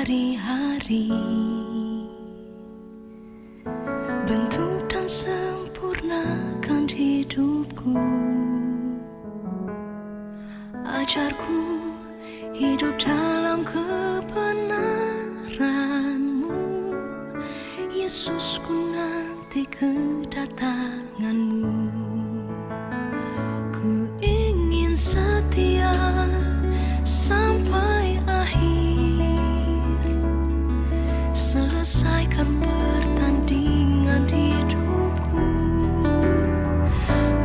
hari-hari, bentuk dan sempurnakan hidupku. Ajarku hidup dalam kebenaran-Mu, Yesus, ku nanti kedatangan-Mu. Ku ingin setia sampai akhir, selesaikan pertandingan hidupku.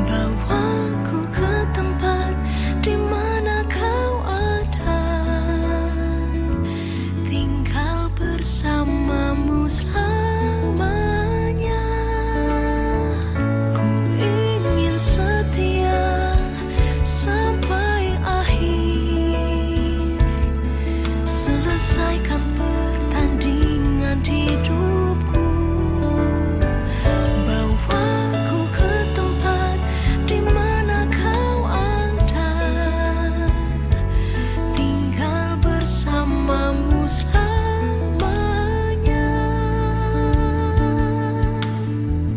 Bawaku ke tempat di mana Kau ada, tinggal bersama-Mu selamanya. Ku ingin setia sampai akhir, selesaikan pertandingan hidupku. Bawaku ke tempat di mana Kau ada, tinggal bersama-Mu selamanya. Ku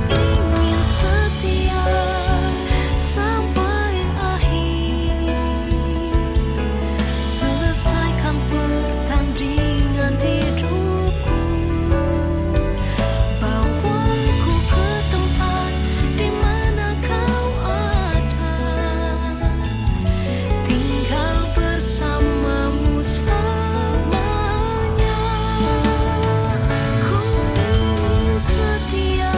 ingin setia sampai akhir, selesaikan pertandingan hidupku. Bawaku ke tempat di mana Kau ada, tinggal bersama-Mu selamanya. Ku ingin setia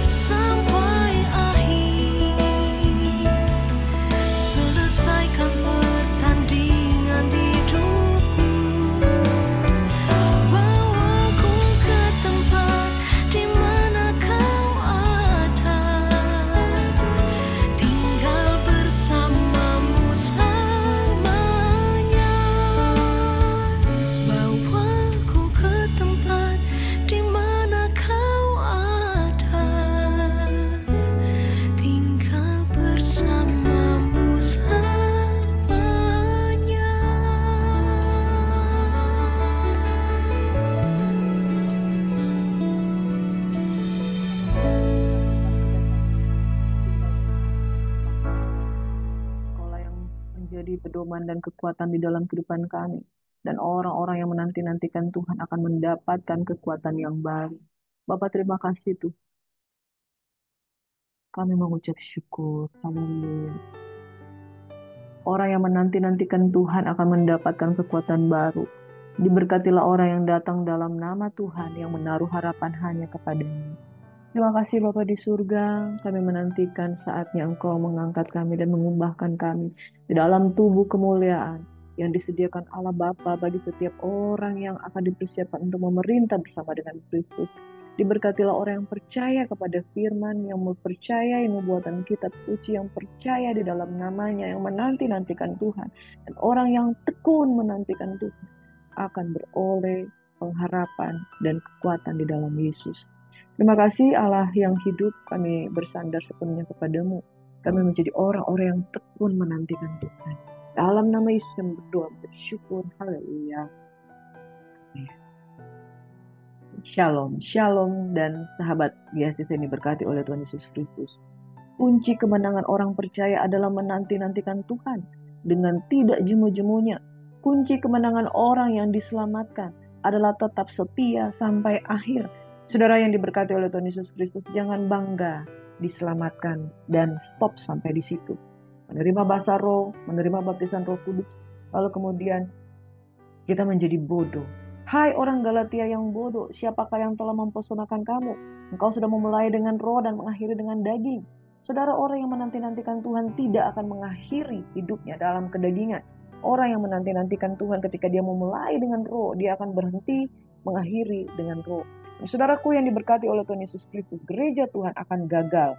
sampai akhir, selesaikan pertandingan hidupku. Bawaku ke tempat di mana Kau ada, tinggal bersama-Mu selamanya. Bawaku ke tempat di mana Kau ada, tinggal bersama-Mu selamanya. Kaulah yang menjadi pedoman dan kekuatan di dalam kehidupan kami. Dan orang-orang yang menanti-nantikan Tuhan akan mendapatkan kekuatan yang baru. Bapak, terima kasih Tuhan. Kami mengucap syukur. Haleluya. Orang yang menanti-nantikan Tuhan akan mendapatkan kekuatan baru. Diberkatilah orang yang datang dalam nama Tuhan, yang menaruh harapan hanya kepada-Nya. Terima kasih Bapa di surga, kami menantikan saatnya Engkau mengangkat kami dan mengubahkan kami di dalam tubuh kemuliaan yang disediakan Allah Bapa bagi setiap orang yang akan dipersiapkan untuk memerintah bersama dengan Kristus. Diberkatilah orang yang percaya kepada firman, yang mempercayai nubuatan kitab suci, yang percaya di dalam namanya, yang menanti-nantikan Tuhan. Dan orang yang tekun menantikan Tuhan akan beroleh pengharapan dan kekuatan di dalam Yesus. Terima kasih Allah yang hidup, kami bersandar sepenuhnya kepada-Mu. Kami menjadi orang-orang yang tekun menantikan Tuhan. Dalam nama Yesus kami berdoa, bersyukur. Haleluya. Shalom, shalom, dan sahabat Yesus yang diberkati oleh Tuhan Yesus Kristus. Kunci kemenangan orang percaya adalah menanti-nantikan Tuhan dengan tidak jemu-jemunya. Kunci kemenangan orang yang diselamatkan adalah tetap setia sampai akhir. Saudara yang diberkati oleh Tuhan Yesus Kristus, jangan bangga diselamatkan dan stop sampai di situ. Menerima bahasa roh, menerima baptisan Roh Kudus, lalu kemudian kita menjadi bodoh. Hai orang Galatia yang bodoh, siapakah yang telah mempesonakan kamu? Engkau sudah memulai dengan roh dan mengakhiri dengan daging. Saudara, orang yang menanti-nantikan Tuhan tidak akan mengakhiri hidupnya dalam kedagingan. Orang yang menanti-nantikan Tuhan ketika dia memulai dengan roh, dia akan berhenti mengakhiri dengan roh. Saudaraku yang diberkati oleh Tuhan Yesus Kristus, gereja Tuhan akan gagal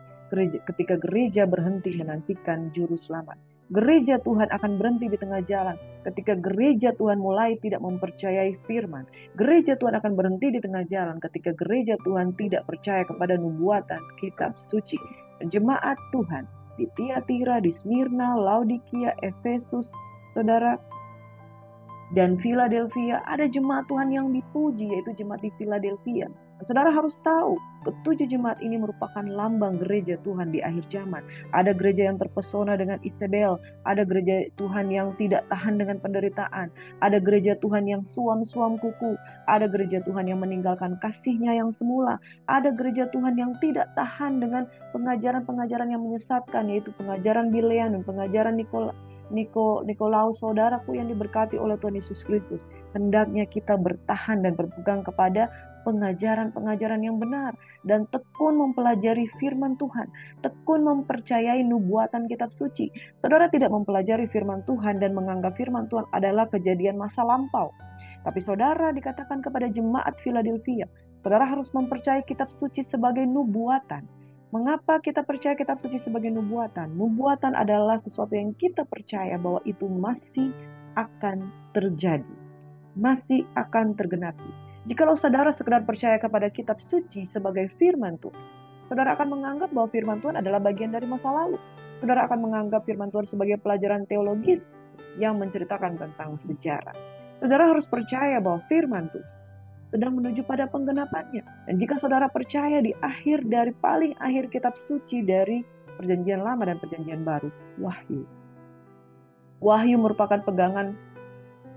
ketika gereja berhenti menantikan juru selamat. Gereja Tuhan akan berhenti di tengah jalan ketika gereja Tuhan mulai tidak mempercayai firman. Gereja Tuhan akan berhenti di tengah jalan ketika gereja Tuhan tidak percaya kepada nubuatan kitab suci. Jemaat Tuhan di Tiatira, di Smyrna, Laodikia, Efesus, saudara, dan Philadelphia, ada jemaat Tuhan yang dipuji, yaitu jemaat di Philadelphia. Saudara harus tahu, ketujuh jemaat ini merupakan lambang gereja Tuhan di akhir zaman. Ada gereja yang terpesona dengan Isabel, ada gereja Tuhan yang tidak tahan dengan penderitaan, ada gereja Tuhan yang suam-suam kuku, ada gereja Tuhan yang meninggalkan kasihnya yang semula, ada gereja Tuhan yang tidak tahan dengan pengajaran-pengajaran yang menyesatkan, yaitu pengajaran Bilean dan pengajaran Nikolaus. Saudaraku yang diberkati oleh Tuhan Yesus Kristus, hendaknya kita bertahan dan berpegang kepada pengajaran-pengajaran yang benar dan tekun mempelajari firman Tuhan, tekun mempercayai nubuatan kitab suci. Saudara tidak mempelajari firman Tuhan dan menganggap firman Tuhan adalah kejadian masa lampau. Tapi saudara dikatakan kepada jemaat Philadelphia, saudara harus mempercayai kitab suci sebagai nubuatan. Mengapa kita percaya kitab suci sebagai nubuatan? Nubuatan adalah sesuatu yang kita percaya bahwa itu masih akan terjadi, masih akan tergenapi. Jikalau saudara sekedar percaya kepada kitab suci sebagai firman Tuhan, saudara akan menganggap bahwa firman Tuhan adalah bagian dari masa lalu. Saudara akan menganggap firman Tuhan sebagai pelajaran teologis yang menceritakan tentang sejarah. Saudara harus percaya bahwa firman Tuhan sedang menuju pada penggenapannya. Dan jika saudara percaya di akhir dari paling akhir kitab suci dari Perjanjian Lama dan Perjanjian Baru, Wahyu. Wahyu merupakan pegangan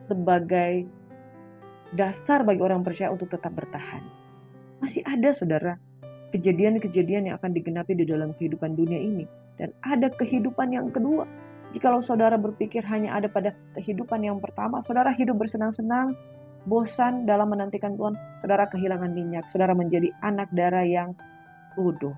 sebagai dasar bagi orang percaya untuk tetap bertahan. Masih ada saudara kejadian-kejadian yang akan digenapi di dalam kehidupan dunia ini. Dan ada kehidupan yang kedua. Jikalau saudara berpikir hanya ada pada kehidupan yang pertama, saudara hidup bersenang-senang, bosan dalam menantikan Tuhan, saudara kehilangan minyak, saudara menjadi anak darah yang bodoh,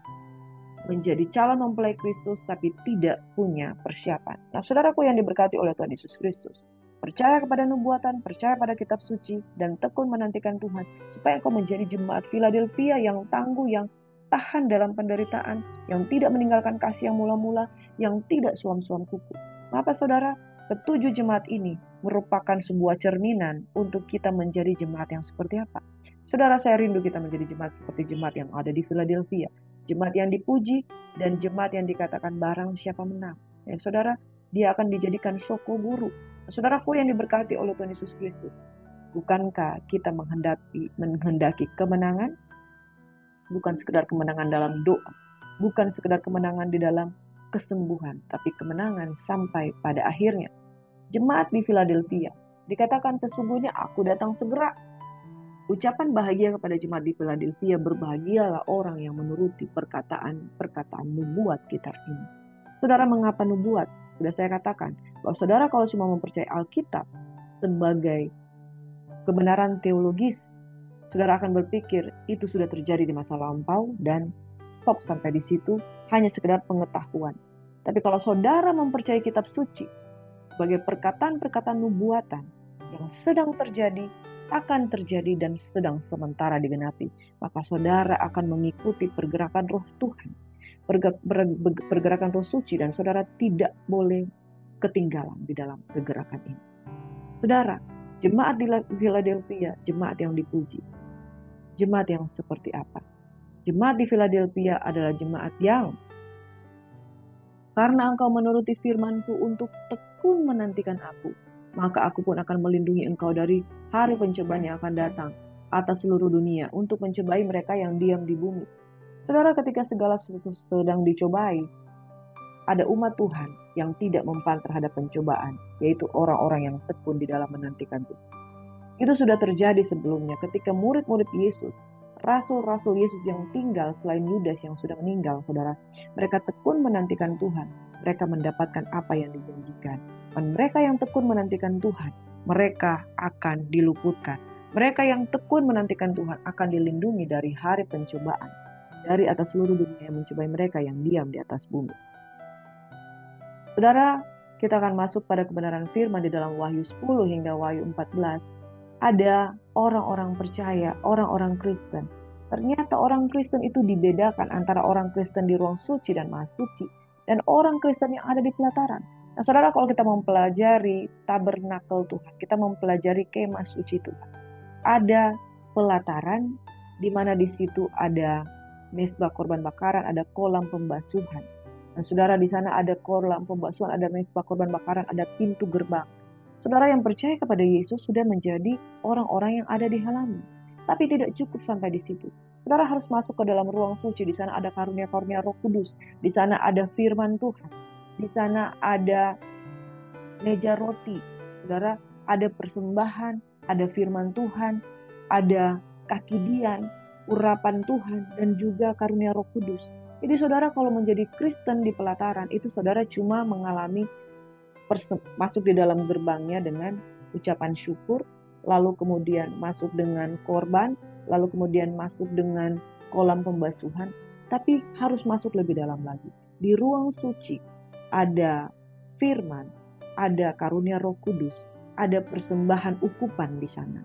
menjadi calon mempelai Kristus tapi tidak punya persiapan. Nah, saudaraku yang diberkati oleh Tuhan Yesus Kristus, percaya kepada nubuatan, percaya pada kitab suci, dan tekun menantikan Tuhan, supaya engkau menjadi jemaat Philadelphia yang tangguh, yang tahan dalam penderitaan, yang tidak meninggalkan kasih yang mula-mula, yang tidak suam-suam kuku. Maka saudara, ketujuh jemaat ini merupakan sebuah cerminan untuk kita menjadi jemaat yang seperti apa. Saudara, saya rindu kita menjadi jemaat seperti jemaat yang ada di Philadelphia. Jemaat yang dipuji dan jemaat yang dikatakan barang siapa menang. Ya, saudara, dia akan dijadikan soko guru. Saudaraku yang diberkati oleh Tuhan Yesus Kristus, bukankah kita menghendaki kemenangan? Bukan sekedar kemenangan dalam doa, bukan sekedar kemenangan di dalam kesembuhan, tapi kemenangan sampai pada akhirnya. Jemaat di Philadelphia dikatakan sesungguhnya aku datang segera. Ucapan bahagia kepada jemaat di Philadelphia, berbahagialah orang yang menuruti perkataan nubuat kitab ini. Saudara, mengapa nubuat? Sudah saya katakan bahwa saudara kalau cuma mempercayai Alkitab sebagai kebenaran teologis, saudara akan berpikir itu sudah terjadi di masa lampau dan stop sampai di situ, hanya sekedar pengetahuan. Tapi kalau saudara mempercayai kitab suci sebagai perkataan-perkataan nubuatan yang sedang terjadi, akan terjadi dan sedang sementara digenapi, maka saudara akan mengikuti pergerakan roh Tuhan, pergerakan roh suci, dan saudara tidak boleh ketinggalan di dalam pergerakan ini. Saudara, jemaat di Philadelphia, jemaat yang dipuji. Jemaat yang seperti apa? Jemaat di Philadelphia adalah jemaat yang karena engkau menuruti firman-Ku untuk tekun menantikan Aku, maka Aku pun akan melindungi engkau dari hari pencobaan yang akan datang atas seluruh dunia untuk mencobai mereka yang diam di bumi. Saudara, ketika segala sesuatu sedang dicobai, ada umat Tuhan yang tidak mempan terhadap pencobaan, yaitu orang-orang yang tekun di dalam menantikan Tuhan. Itu sudah terjadi sebelumnya ketika murid-murid Yesus, rasul-rasul Yesus yang tinggal selain Yudas yang sudah meninggal, saudara, mereka tekun menantikan Tuhan, mereka mendapatkan apa yang dijanjikan. Dan mereka yang tekun menantikan Tuhan, mereka akan diluputkan. Mereka yang tekun menantikan Tuhan akan dilindungi dari hari pencobaan. dari atas seluruh dunia yang mencobai mereka yang diam di atas bumi. Saudara, kita akan masuk pada kebenaran firman di dalam Wahyu 10 hingga Wahyu 14. Ada orang-orang percaya, orang-orang Kristen. Ternyata orang Kristen itu dibedakan antara orang Kristen di ruang suci dan maha suci, dan orang Kristen yang ada di pelataran. Nah, saudara, kalau kita mempelajari tabernakel Tuhan, kita mempelajari kemah suci Tuhan, ada pelataran di mana di situ ada mezbah korban bakaran, ada kolam pembasuhan. Nah, saudara, di sana ada kolam pembasuhan, ada mezbah korban bakaran, ada pintu gerbang. Saudara yang percaya kepada Yesus sudah menjadi orang-orang yang ada di halaman. Tapi tidak cukup sampai di situ. Saudara harus masuk ke dalam ruang suci. Di sana ada karunia-karunia Roh Kudus. Di sana ada firman Tuhan. Di sana ada meja roti. Saudara, ada persembahan, ada firman Tuhan, ada kaki dian, urapan Tuhan, dan juga karunia Roh Kudus. Jadi saudara kalau menjadi Kristen di pelataran, itu saudara cuma mengalami masuk di dalam gerbangnya dengan ucapan syukur, lalu kemudian masuk dengan korban, lalu kemudian masuk dengan kolam pembasuhan, tapi harus masuk lebih dalam lagi. Di ruang suci ada firman, ada karunia Roh Kudus, ada persembahan ukupan di sana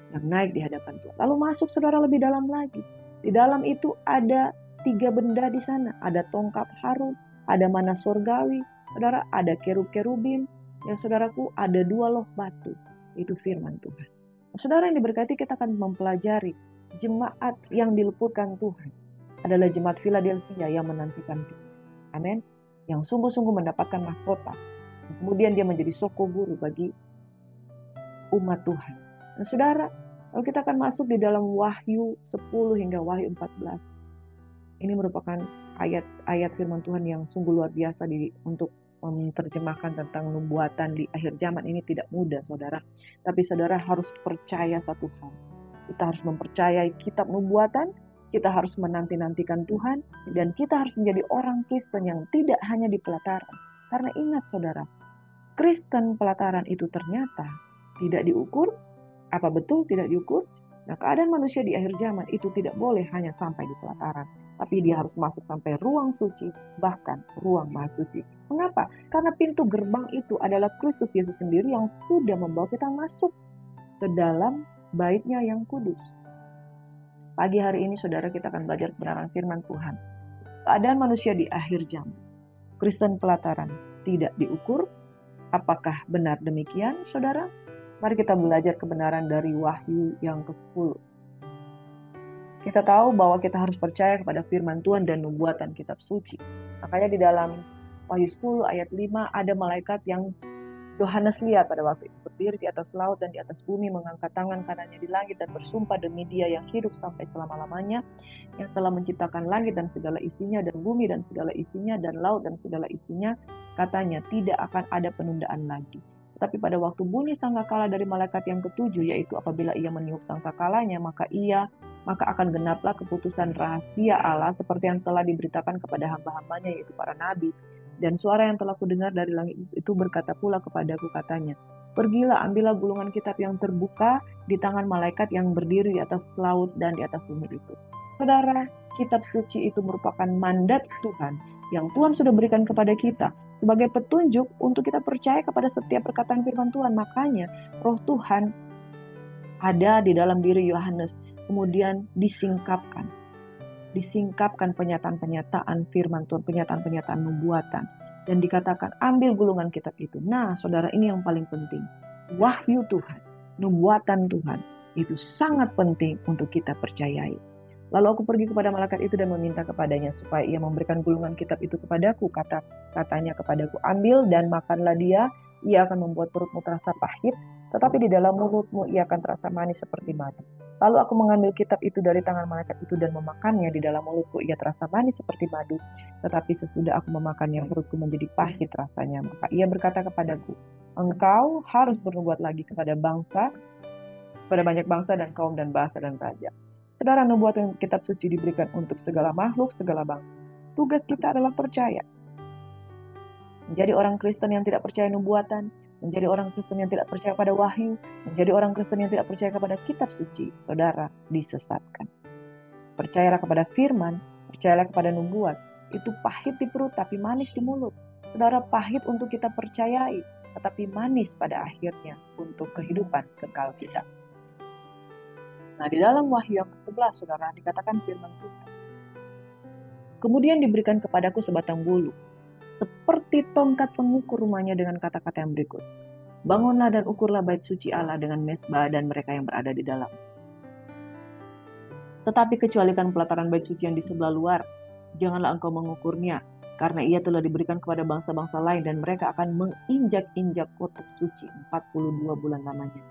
yang naik di hadapan Tuhan. Lalu masuk saudara lebih dalam lagi. Di dalam itu ada 3 benda di sana, ada tongkat Harun, ada mana sorgawi, saudara, ada kerub-kerubim, yang saudaraku ada 2 loh batu. Itu firman Tuhan. Saudara yang diberkati, kita akan mempelajari jemaat yang diluputkan Tuhan adalah jemaat Philadelphia yang menantikan Tuhan. Amin. Yang sungguh-sungguh mendapatkan mahkota. Kemudian dia menjadi soko guru bagi umat Tuhan. Nah, saudara, lalu kita akan masuk di dalam Wahyu 10 hingga Wahyu 14. Ini merupakan ayat-ayat firman Tuhan yang sungguh luar biasa untuk menerjemahkan tentang nubuatan di akhir zaman. Ini tidak mudah, saudara. Tapi saudara harus percaya satu hal. Kita harus mempercayai kitab nubuatan, kita harus menanti-nantikan Tuhan, dan kita harus menjadi orang Kristen yang tidak hanya di pelataran. Karena ingat saudara, Kristen pelataran itu ternyata tidak diukur. Apa betul tidak diukur? Nah, keadaan manusia di akhir zaman itu tidak boleh hanya sampai di pelataran, tapi dia harus masuk sampai ruang suci, bahkan ruang maha suci. Mengapa? Karena pintu gerbang itu adalah Kristus Yesus sendiri yang sudah membawa kita masuk ke dalam baitnya yang kudus. Pagi hari ini saudara kita akan belajar kebenaran firman Tuhan. Keadaan manusia di akhir zaman, Kristen pelataran tidak diukur. Apakah benar demikian, saudara? Mari kita belajar kebenaran dari Wahyu yang ke-10. Kita tahu bahwa kita harus percaya kepada firman Tuhan dan nubuatan kitab suci. Makanya di dalam Wahyu 10 ayat 5 ada malaikat yang Yohanes lihat pada waktu itu berdiri di atas laut dan di atas bumi, mengangkat tangan kanannya di langit dan bersumpah demi Dia yang hidup sampai selama-lamanya, yang telah menciptakan langit dan segala isinya, dan bumi dan segala isinya, dan laut dan segala isinya. Katanya, tidak akan ada penundaan lagi. Tapi pada waktu bunyi sangkakala dari malaikat yang ketujuh, yaitu apabila ia meniup sangkakalanya, maka akan genaplah keputusan rahasia Allah seperti yang telah diberitakan kepada hamba-hambanya, yaitu para nabi. Dan suara yang telah kudengar dari langit itu berkata pula kepadaku, katanya, pergilah, ambillah gulungan kitab yang terbuka di tangan malaikat yang berdiri di atas laut dan di atas bumi itu. Saudara, kitab suci itu merupakan mandat Tuhan yang Tuhan sudah berikan kepada kita sebagai petunjuk untuk kita percaya kepada setiap perkataan firman Tuhan. Makanya Roh Tuhan ada di dalam diri Yohanes, kemudian disingkapkan pernyataan-pernyataan firman Tuhan, pernyataan-pernyataan nubuatan, dan dikatakan ambil gulungan kitab itu. Nah, saudara, ini yang paling penting. Wahyu Tuhan, nubuatan Tuhan itu sangat penting untuk kita percayai. Lalu aku pergi kepada malaikat itu dan meminta kepadanya supaya ia memberikan gulungan kitab itu kepadaku. Katanya kepadaku, ambil dan makanlah dia. Ia akan membuat perutmu terasa pahit, tetapi di dalam mulutmu ia akan terasa manis seperti madu. Lalu aku mengambil kitab itu dari tangan malaikat itu dan memakannya. Di dalam mulutku ia terasa manis seperti madu, tetapi sesudah aku memakannya perutku menjadi pahit rasanya. Maka ia berkata kepadaku, engkau harus bernubuat lagi kepada banyak bangsa dan kaum dan bahasa dan raja. Saudara, nubuatan kitab suci diberikan untuk segala makhluk, segala bangsa. Tugas kita adalah percaya. Menjadi orang Kristen yang tidak percaya nubuatan, menjadi orang Kristen yang tidak percaya pada wahyu, menjadi orang Kristen yang tidak percaya kepada kitab suci, saudara disesatkan. Percayalah kepada firman, Percayalah kepada nubuat. Itu pahit di perut tapi manis di mulut. Saudara, pahit untuk kita percayai, tetapi manis pada akhirnya untuk kehidupan kekal kita. Nah, di dalam Wahyu yang ke-11, saudara, dikatakan firman Tuhan. Kemudian diberikan kepadaku sebatang bulu, seperti tongkat pengukur rumahnya dengan kata-kata yang berikut. Bangunlah dan ukurlah bait suci Allah dengan mezbah dan mereka yang berada di dalam. Tetapi kecualikan pelataran bait suci yang di sebelah luar, janganlah engkau mengukurnya, karena ia telah diberikan kepada bangsa-bangsa lain dan mereka akan menginjak-injak kota suci 42 bulan lamanya.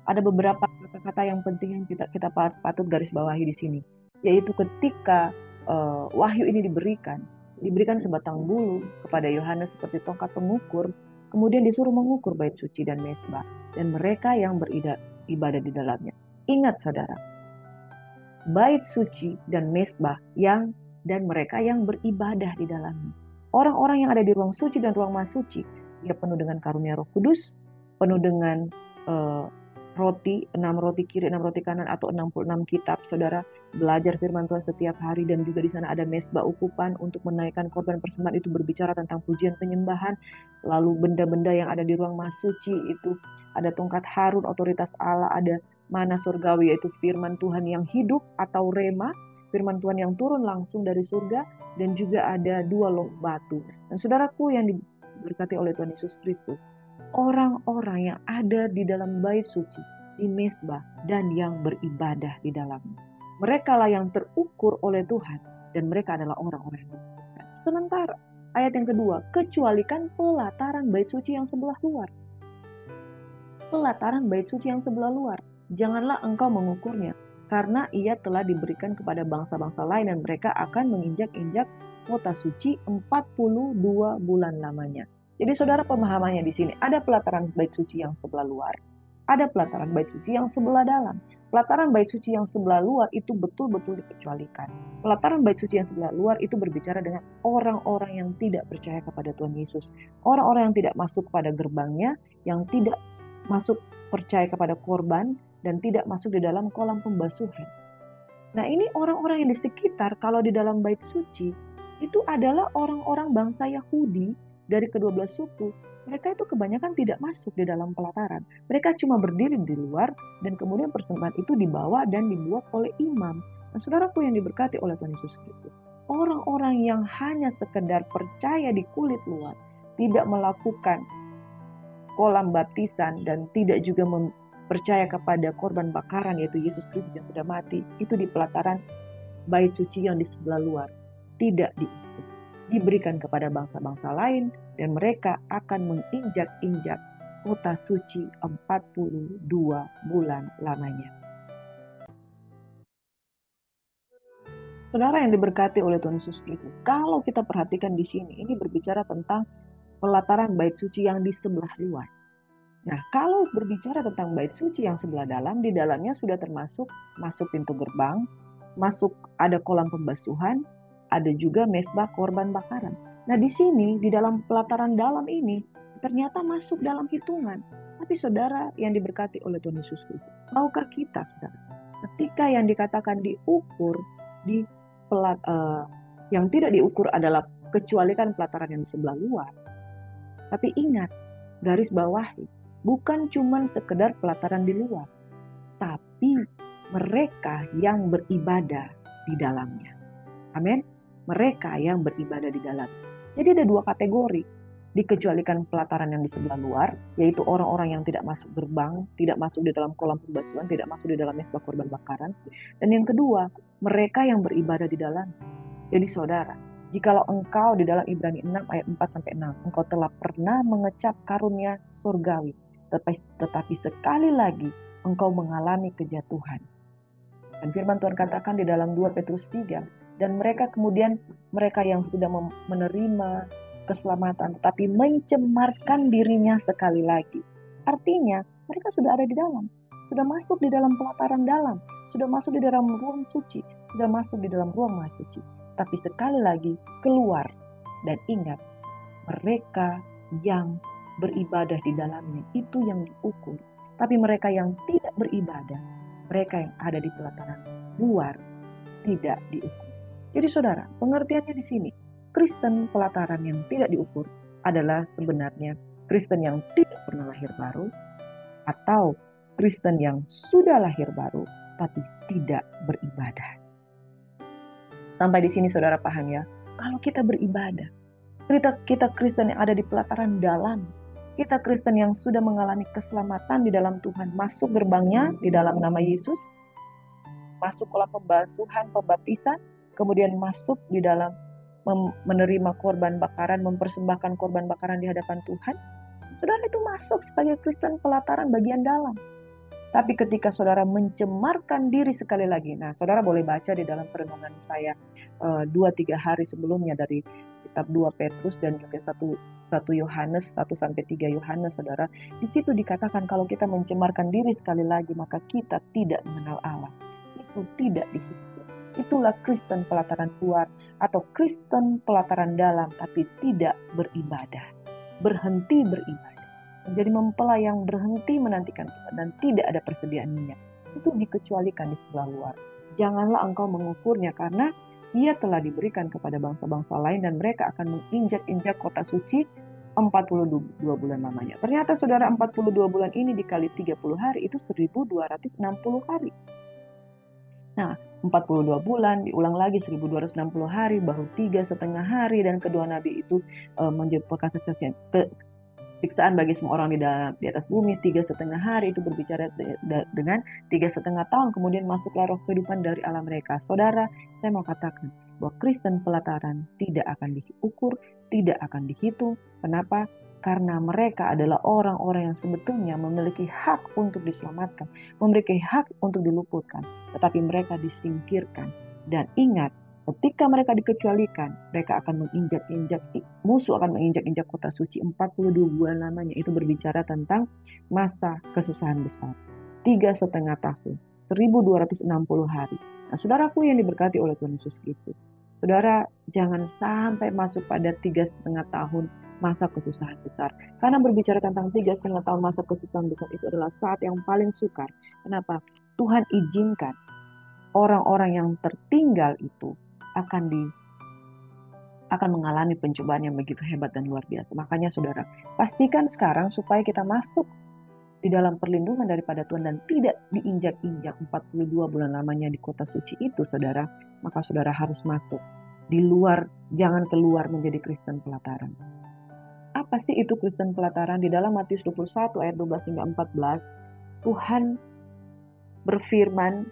Ada beberapa kata-kata yang penting yang kita patut garis bawahi di sini, yaitu ketika wahyu ini diberikan sebatang bulu kepada Yohanes seperti tongkat pengukur, kemudian disuruh mengukur bait suci dan mezbah dan mereka yang beribadah di dalamnya. Ingat saudara, bait suci dan mezbah dan mereka yang beribadah di dalamnya. Orang-orang yang ada di ruang suci dan ruang maha suci, dia penuh dengan karunia Roh Kudus, penuh dengan roti, 6 roti kiri, 6 roti kanan, atau 66 kitab, saudara, belajar firman Tuhan setiap hari, dan juga di sana ada mezbah ukupan untuk menaikkan korban persembahan, itu berbicara tentang pujian penyembahan. Lalu benda-benda yang ada di ruang maha suci itu ada tongkat Harun, otoritas Allah, ada mana surgawi, yaitu firman Tuhan yang hidup atau rema, firman Tuhan yang turun langsung dari surga, dan juga ada 2 loh batu. Dan saudaraku yang diberkati oleh Tuhan Yesus Kristus, orang-orang yang ada di dalam bait suci, di mezbah, dan yang beribadah di dalamnya, mereka lah yang terukur oleh Tuhan, dan mereka adalah orang-orang yang diukurkan. Sementara ayat yang kedua, kecualikan pelataran bait suci yang sebelah luar. Pelataran bait suci yang sebelah luar, janganlah engkau mengukurnya, karena ia telah diberikan kepada bangsa-bangsa lain dan mereka akan menginjak-injak kota suci 42 bulan lamanya. Jadi saudara, pemahamannya di sini ada pelataran bait suci yang sebelah luar, ada pelataran bait suci yang sebelah dalam. Pelataran bait suci yang sebelah luar itu betul-betul dikecualikan. Pelataran bait suci yang sebelah luar itu berbicara dengan orang-orang yang tidak percaya kepada Tuhan Yesus, orang-orang yang tidak masuk pada gerbangnya, yang tidak masuk percaya kepada korban, dan tidak masuk di dalam kolam pembasuhan. Nah, ini orang-orang yang di sekitar, kalau di dalam bait suci, itu adalah orang-orang bangsa Yahudi dari ke-12 suku. Mereka itu kebanyakan tidak masuk di dalam pelataran. Mereka cuma berdiri di luar, dan kemudian persembahan itu dibawa dan dibuat oleh imam. Nah, saudaraku yang diberkati oleh Tuhan Yesus Kristus, orang-orang yang hanya sekedar percaya di kulit luar, tidak melakukan kolam baptisan, dan tidak juga percaya kepada korban bakaran, yaitu Yesus Kristus yang sudah mati, itu di pelataran bait suci yang di sebelah luar tidak diikut, diberikan kepada bangsa-bangsa lain, dan mereka akan menginjak-injak kota suci 42 bulan lamanya. Saudara yang diberkati oleh Tuhan Yesus Kristus, kalau kita perhatikan di sini, ini berbicara tentang pelataran bait suci yang di sebelah luar. Nah, kalau berbicara tentang bait suci yang sebelah dalam, di dalamnya sudah termasuk masuk pintu gerbang, masuk ada kolam pembasuhan, ada juga mezbah korban bakaran. Nah, di sini, di dalam pelataran dalam ini, ternyata masuk dalam hitungan. Tapi saudara yang diberkati oleh Tuhan Yesus Kristus, maukah kita, saudara, ketika yang dikatakan diukur, yang tidak diukur adalah kecualikan pelataran yang di sebelah luar. Tapi ingat, garis bawahi, bukan cuma sekedar pelataran di luar, tapi mereka yang beribadah di dalamnya. Amin. Mereka yang beribadah di dalam. Jadi ada 2 kategori. Dikecualikan pelataran yang di sebelah luar, yaitu orang-orang yang tidak masuk gerbang, tidak masuk di dalam kolam pembasuhan, tidak masuk di dalam mezbah korban bakaran. Dan yang kedua, mereka yang beribadah di dalam. Jadi saudara, jikalau engkau di dalam Ibrani 6 ayat 4-6, engkau telah pernah mengecap karunia surgawi, tetapi sekali lagi engkau mengalami kejatuhan. Dan firman Tuhan katakan di dalam 2 Petrus 3, dan mereka yang sudah menerima keselamatan, tetapi mencemarkan dirinya sekali lagi. Artinya, mereka sudah ada di dalam, sudah masuk di dalam pelataran dalam, sudah masuk di dalam ruang suci, sudah masuk di dalam ruang maha suci. Tapi sekali lagi keluar, dan ingat, mereka yang beribadah di dalamnya itu yang diukur. Tapi mereka yang tidak beribadah, mereka yang ada di pelataran luar, tidak diukur. Jadi saudara, pengertiannya di sini, Kristen pelataran yang tidak diukur adalah sebenarnya Kristen yang tidak pernah lahir baru, atau Kristen yang sudah lahir baru tapi tidak beribadah. Sampai di sini saudara paham ya? Kalau kita beribadah, kita Kristen yang ada di pelataran dalam, kita Kristen yang sudah mengalami keselamatan di dalam Tuhan, masuk gerbangnya di dalam nama Yesus, masuk kolam pembasuhan, pembaptisan, kemudian masuk di dalam menerima korban bakaran, mempersembahkan korban bakaran di hadapan Tuhan, saudara itu masuk sebagai Kristen pelataran bagian dalam. Tapi ketika saudara mencemarkan diri sekali lagi, nah saudara boleh baca di dalam perenungan saya 2-3 hari sebelumnya dari kitab 2 Petrus dan juga 1 Yohanes 1-3 Yohanes, saudara. Di situ dikatakan kalau kita mencemarkan diri sekali lagi, maka kita tidak mengenal Allah. Itu tidak dihitung. Itulah Kristen pelataran luar atau Kristen pelataran dalam, tapi tidak beribadah, berhenti beribadah, menjadi mempelai yang berhenti menantikan Tuhan dan tidak ada persediaan minyak. Itu dikecualikan di sebelah luar. Janganlah engkau mengukurnya, karena ia telah diberikan kepada bangsa-bangsa lain dan mereka akan menginjak-injak kota suci 42 bulan lamanya. Ternyata saudara, 42 bulan ini dikali 30 hari itu 1260 hari. Nah, 42 bulan diulang lagi 1260 hari, baru 3,5 hari, dan kedua nabi itu menyebabkan siksaan bagi semua orang di atas bumi 3,5 hari, itu berbicara dengan 3,5 tahun, kemudian masuklah roh kehidupan dari Allah mereka. Saudara, saya mau katakan bahwa Kristen pelataran tidak akan diukur, tidak akan dihitung. Kenapa? Karena mereka adalah orang-orang yang sebetulnya memiliki hak untuk diselamatkan, memiliki hak untuk diluputkan, tetapi mereka disingkirkan. Dan ingat, ketika mereka dikecualikan, mereka akan menginjak-injak, musuh akan menginjak-injak kota suci 42 bulan lamanya. Itu berbicara tentang masa kesusahan besar. 3,5 tahun, 1260 hari. Nah, saudaraku yang diberkati oleh Tuhan Yesus Kristus, saudara jangan sampai masuk pada 3,5 tahun masa kesusahan besar. Karena berbicara tentang 3,5 tahun masa kesusahan besar itu adalah saat yang paling sukar. Kenapa? Tuhan izinkan orang-orang yang tertinggal itu akan mengalami pencobaan yang begitu hebat dan luar biasa. Makanya saudara, pastikan sekarang supaya kita masuk di dalam perlindungan daripada Tuhan dan tidak diinjak-injak 42 bulan lamanya di kota suci itu, saudara, maka saudara harus masuk di luar, jangan keluar menjadi Kristen pelataran. Apa sih itu Kristen pelataran? Di dalam Matius 21 ayat 12-14, Tuhan berfirman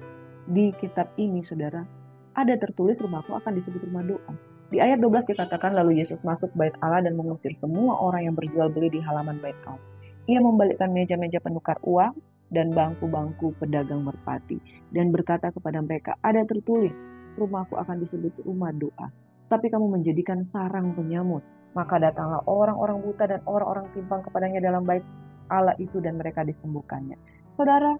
di kitab ini, saudara, ada tertulis rumahku akan disebut rumah doa. Di ayat 12 dikatakan, lalu Yesus masuk bait Allah dan mengusir semua orang yang berjual beli di halaman bait Allah. Ia membalikkan meja-meja penukar uang dan bangku-bangku pedagang merpati dan berkata kepada mereka, ada tertulis, rumahku akan disebut rumah doa, tapi kamu menjadikan sarang penyamut. Maka datanglah orang-orang buta dan orang-orang timpang kepadanya dalam bait Allah itu dan mereka disembuhkannya. Saudara,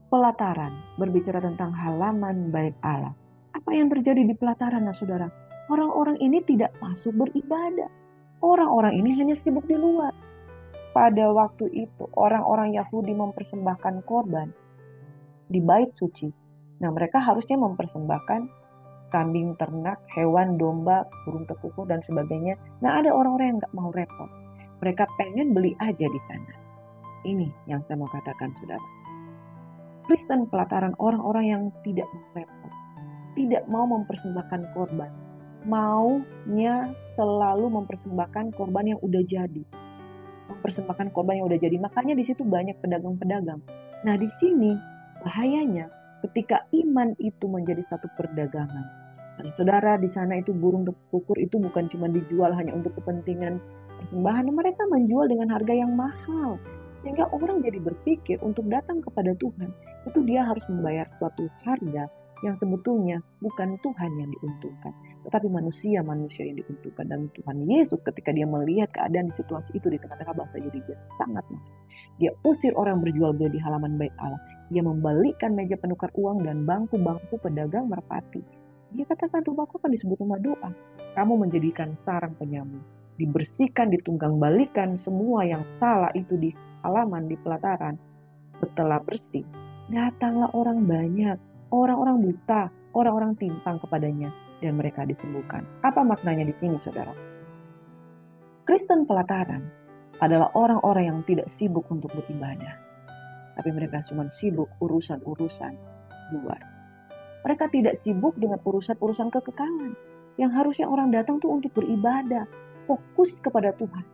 pelataran berbicara tentang halaman bait Allah. Apa yang terjadi di pelataran, nah saudara? Orang-orang ini tidak masuk beribadah. Orang-orang ini hanya sibuk di luar. Pada waktu itu, orang-orang Yahudi mempersembahkan korban di bait suci. Nah, mereka harusnya mempersembahkan kambing ternak, hewan, domba, burung tekukur, dan sebagainya. Nah, ada orang-orang yang nggak mau repot. Mereka pengen beli aja di sana. Ini yang saya mau katakan, saudara. Kristen pelataran orang-orang yang tidak mau repot, tidak mau mempersembahkan korban, maunya selalu mempersembahkan korban yang udah jadi, mempersembahkan korban yang udah jadi. Makanya di situ banyak pedagang-pedagang. Nah, di sini bahayanya ketika iman itu menjadi satu perdagangan. Dan saudara, di sana itu burung tekukur itu bukan cuma dijual hanya untuk kepentingan persembahan, mereka menjual dengan harga yang mahal. Sehingga orang jadi berpikir untuk datang kepada Tuhan, itu dia harus membayar suatu harga yang sebetulnya bukan Tuhan yang diuntungkan, tetapi manusia-manusia yang diuntungkan. Dan Tuhan Yesus ketika dia melihat keadaan di situasi itu di tengah-tengah bangsa Yahudi, dia sangat marah. Dia usir orang berjual beli di halaman bait Allah. Dia membalikkan meja penukar uang dan bangku-bangku pedagang merpati. Dia katakan, rumahku akan disebut rumah doa. Kamu menjadikan sarang penyamuk. Dibersihkan, ditunggang balikan semua yang salah itu di halaman, di pelataran. Setelah bersih, datanglah orang banyak, orang-orang buta, orang-orang timpang kepadanya dan mereka disembuhkan. Apa maknanya di sini, saudara? Kristen pelataran adalah orang-orang yang tidak sibuk untuk beribadah, tapi mereka cuma sibuk urusan-urusan luar. Mereka tidak sibuk dengan urusan-urusan kekekalan. Yang harusnya orang datang tuh untuk beribadah, fokus kepada Tuhan,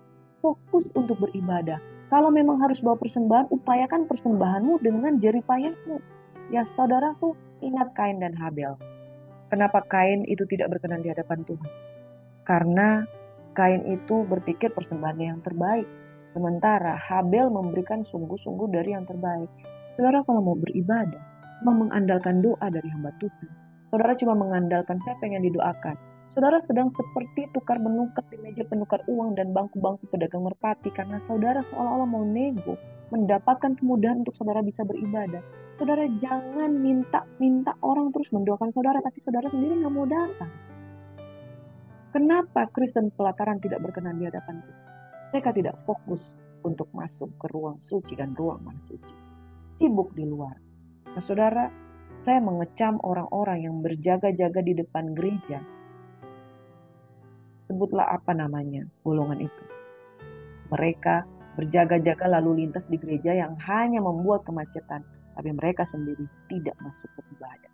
fokus untuk beribadah. Kalau memang harus bawa persembahan, upayakan persembahanmu dengan jerih payahmu. Ya saudaraku, ingat Kain dan Habel. Kenapa Kain itu tidak berkenan di hadapan Tuhan? Karena Kain itu berpikir persembahannya yang terbaik. Sementara Habel memberikan sungguh-sungguh dari yang terbaik. Saudara kalau mau beribadah, cuma mengandalkan doa dari hamba Tuhan. Saudara cuma mengandalkan saya pengen didoakan. Saudara sedang seperti tukar menukar di meja penukar uang dan bangku-bangku pedagang merpati karena saudara seolah-olah mau nego, mendapatkan kemudahan untuk saudara bisa beribadah. Saudara jangan minta orang terus mendoakan saudara, tapi saudara sendiri nggak mau datang. Kenapa Kristen pelataran tidak berkenan di hadapan Tuhan? Mereka tidak fokus untuk masuk ke ruang suci dan ruang maha suci. Sibuk di luar. Nah saudara, saya mengecam orang-orang yang berjaga-jaga di depan gereja. Sebutlah apa namanya golongan itu. Mereka berjaga-jaga lalu lintas di gereja yang hanya membuat kemacetan, tapi mereka sendiri tidak masuk ke ibadah.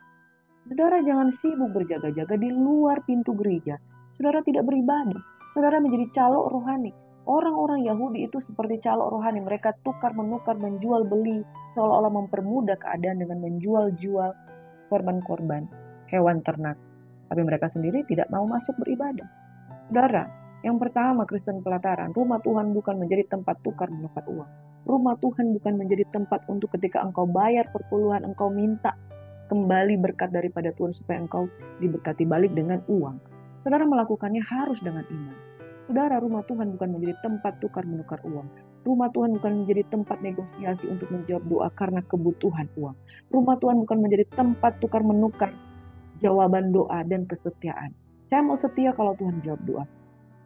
Saudara jangan sibuk berjaga-jaga di luar pintu gereja. Saudara tidak beribadah. Saudara menjadi calo rohani. Orang-orang Yahudi itu seperti calo rohani. Mereka tukar menukar, menjual beli, seolah-olah mempermudah keadaan dengan menjual-jual korban-korban hewan ternak. Tapi mereka sendiri tidak mau masuk beribadah. Saudara, yang pertama Kristen pelataran, rumah Tuhan bukan menjadi tempat tukar menukar uang. Rumah Tuhan bukan menjadi tempat untuk ketika engkau bayar perpuluhan, engkau minta kembali berkat daripada Tuhan supaya engkau diberkati balik dengan uang. Saudara melakukannya harus dengan iman. Saudara, rumah Tuhan bukan menjadi tempat tukar menukar uang. Rumah Tuhan bukan menjadi tempat negosiasi untuk menjawab doa karena kebutuhan uang. Rumah Tuhan bukan menjadi tempat tukar menukar jawaban doa dan kesetiaan. Saya mau setia kalau Tuhan jawab doa.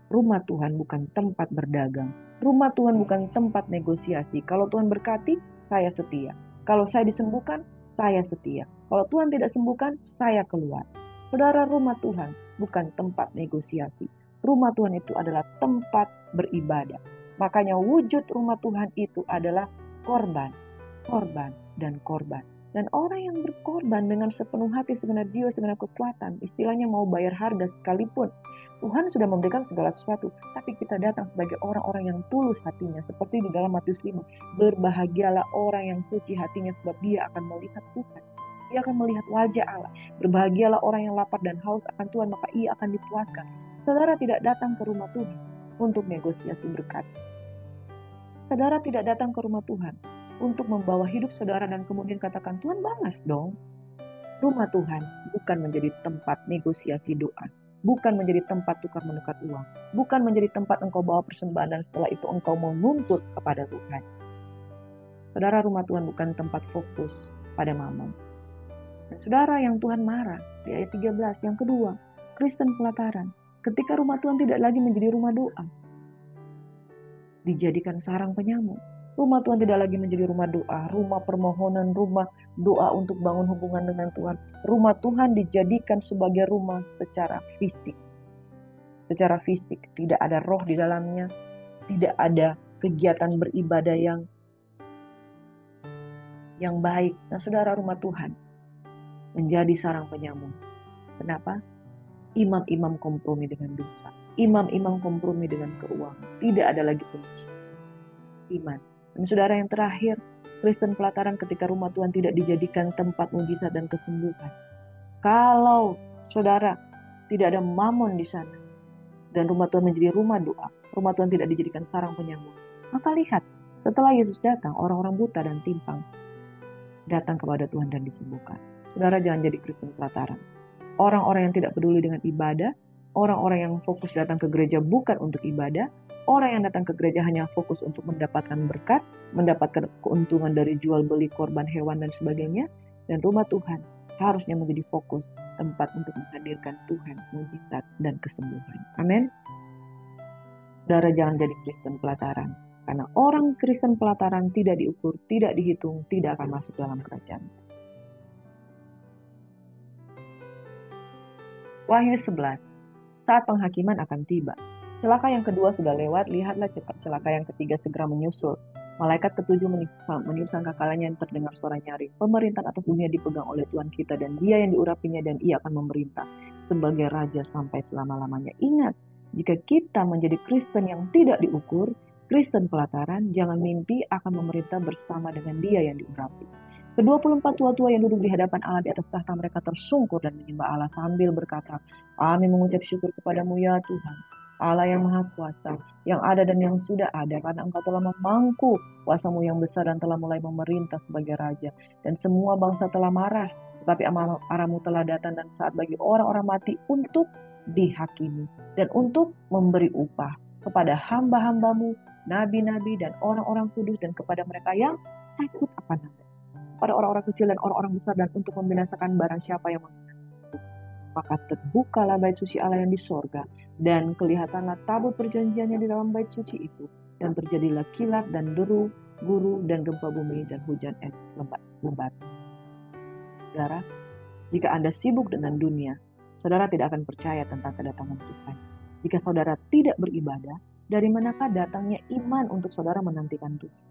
Rumah Tuhan bukan tempat berdagang. Rumah Tuhan bukan tempat negosiasi. Kalau Tuhan berkati, saya setia. Kalau saya disembuhkan, saya setia. Kalau Tuhan tidak sembuhkan, saya keluar. Saudara, rumah Tuhan bukan tempat negosiasi. Rumah Tuhan itu adalah tempat beribadah. Makanya wujud rumah Tuhan itu adalah korban, korban, dan korban. Dan orang yang berkorban dengan sepenuh hati, segenap jiwa, segenap kekuatan, istilahnya mau bayar harga sekalipun, Tuhan sudah memberikan segala sesuatu, tapi kita datang sebagai orang-orang yang tulus hatinya, seperti di dalam Matius 5. Berbahagialah orang yang suci hatinya, sebab dia akan melihat Tuhan. Dia akan melihat wajah Allah. Berbahagialah orang yang lapar dan haus akan Tuhan, maka ia akan dipuaskan. Saudara tidak datang ke rumah Tuhan untuk negosiasi berkat. Saudara tidak datang ke rumah Tuhan untuk membawa hidup saudara dan kemudian katakan, Tuhan balas dong. Rumah Tuhan bukan menjadi tempat negosiasi doa. Bukan menjadi tempat tukar menukar uang. Bukan menjadi tempat engkau bawa persembahan dan setelah itu engkau menuntut kepada Tuhan. Saudara, rumah Tuhan bukan tempat fokus pada mamon. Dan saudara, yang Tuhan marah di ayat 13. Yang kedua, Kristen pelataran. Ketika rumah Tuhan tidak lagi menjadi rumah doa, dijadikan sarang penyamuk. Rumah Tuhan tidak lagi menjadi rumah doa, rumah permohonan, rumah doa untuk bangun hubungan dengan Tuhan. Rumah Tuhan dijadikan sebagai rumah secara fisik. Secara fisik, tidak ada roh di dalamnya, tidak ada kegiatan beribadah yang baik. Nah saudara, rumah Tuhan menjadi sarang penyamuk. Kenapa? Imam-imam kompromi dengan dosa. Imam-imam kompromi dengan keuangan. Tidak ada lagi kunci iman. Dan saudara, yang terakhir, Kristen pelataran ketika rumah Tuhan tidak dijadikan tempat mujizat dan kesembuhan. Kalau saudara tidak ada mamon di sana dan rumah Tuhan menjadi rumah doa, rumah Tuhan tidak dijadikan sarang penyamuk, maka lihat, setelah Yesus datang, orang-orang buta dan timpang datang kepada Tuhan dan disembuhkan. Saudara, jangan jadi Kristen pelataran. Orang-orang yang tidak peduli dengan ibadah, orang-orang yang fokus datang ke gereja bukan untuk ibadah, orang yang datang ke gereja hanya fokus untuk mendapatkan berkat, mendapatkan keuntungan dari jual beli korban hewan dan sebagainya, dan rumah Tuhan harusnya menjadi fokus tempat untuk menghadirkan Tuhan, mujizat dan kesembuhan. Amin. Saudara, jangan jadi Kristen pelataran, karena orang Kristen pelataran tidak diukur, tidak dihitung, tidak akan masuk dalam kerajaan. Wahyu 11. Saat penghakiman akan tiba. Celaka yang kedua sudah lewat, lihatlah celaka yang ketiga segera menyusul. Malaikat ketujuh meniup sangkakalanya yang terdengar suara nyaring. Pemerintahan atas dunia dipegang oleh Tuhan kita dan Dia yang diurapinya, dan Ia akan memerintah sebagai Raja sampai selama-lamanya. Ingat, jika kita menjadi Kristen yang tidak diukur, Kristen pelataran, jangan mimpi akan memerintah bersama dengan Dia yang diurapi. Ke-24 tua-tua yang duduk di hadapan Allah di atas tahta, mereka tersungkur dan menyembah Allah sambil berkata, kami mengucap syukur kepadamu ya Tuhan, Allah yang Maha Kuasa, yang ada dan yang sudah ada, karena Engkau telah memangku kuasamu yang besar dan telah mulai memerintah sebagai Raja. Dan semua bangsa telah marah, tetapi amarahmu telah datang dan saat bagi orang-orang mati untuk dihakimi dan untuk memberi upah kepada hamba-hambamu, nabi-nabi dan orang-orang kudus, dan kepada mereka yang takut akan nama, pada orang-orang kecil dan orang-orang besar, dan untuk membinasakan barang siapa yang menghina. Maka terbukalah bait suci Allah yang di sorga, dan kelihatanlah tabut perjanjiannya di dalam bait suci itu, dan terjadilah kilat dan deru, guru dan gempa bumi dan hujan es lebat. Saudara, jika Anda sibuk dengan dunia, saudara tidak akan percaya tentang kedatangan Tuhan. Jika saudara tidak beribadah, dari manakah datangnya iman untuk saudara menantikan Tuhan?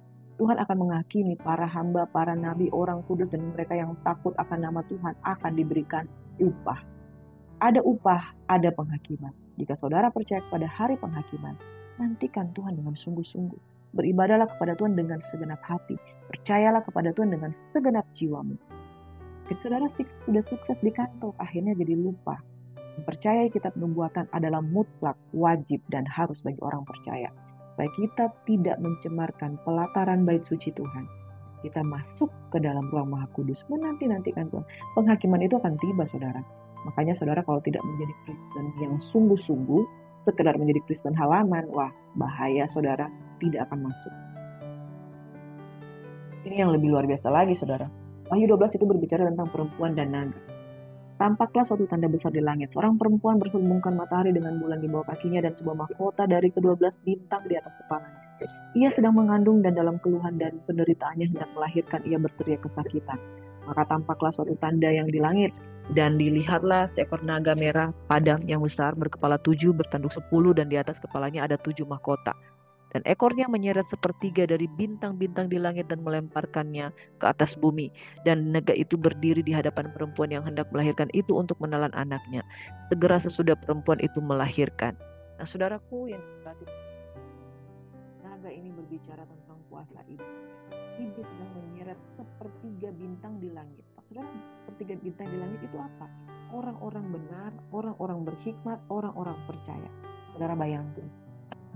Tuhan akan menghakimi para hamba, para nabi, orang kudus, dan mereka yang takut akan nama Tuhan akan diberikan upah. Ada upah, ada penghakiman. Jika saudara percaya kepada hari penghakiman, nantikan Tuhan dengan sungguh-sungguh. Beribadahlah kepada Tuhan dengan segenap hati. Percayalah kepada Tuhan dengan segenap jiwamu. Jika saudara sudah sukses di kantor, akhirnya jadi lupa. Mempercayai kitab nubuatan adalah mutlak, wajib, dan harus bagi orang percaya. Supaya kita tidak mencemarkan pelataran bait suci Tuhan. Kita masuk ke dalam ruang Maha Kudus, menanti-nantikan Tuhan. Penghakiman itu akan tiba, saudara. Makanya saudara kalau tidak menjadi Kristen yang sungguh-sungguh, sekedar menjadi Kristen halaman, wah bahaya saudara, tidak akan masuk. Ini yang lebih luar biasa lagi, saudara. Wahyu 12 itu berbicara tentang perempuan dan naga. Tampaklah suatu tanda besar di langit. Seorang perempuan berhubungkan matahari dengan bulan di bawah kakinya dan sebuah mahkota dari ke-12 bintang di atas kepalanya. Ia sedang mengandung dan dalam keluhan dan penderitaannya hendak melahirkan, ia berteriak kesakitan. Maka tampaklah suatu tanda yang di langit, dan dilihatlah seekor naga merah padam yang besar, berkepala 7, bertanduk 10, dan di atas kepalanya ada 7 mahkota. Dan ekornya menyeret sepertiga dari bintang-bintang di langit dan melemparkannya ke atas bumi. Dan naga itu berdiri di hadapan perempuan yang hendak melahirkan itu untuk menelan anaknya. Segera sesudah perempuan itu melahirkan. Nah, saudaraku yang dikasihi, naga ini berbicara tentang kuasa iblis. Iblis sedang menyeret sepertiga bintang di langit. Saudara, sepertiga bintang di langit itu apa? Orang-orang benar, orang-orang berhikmat, orang-orang percaya. Saudara bayangkan,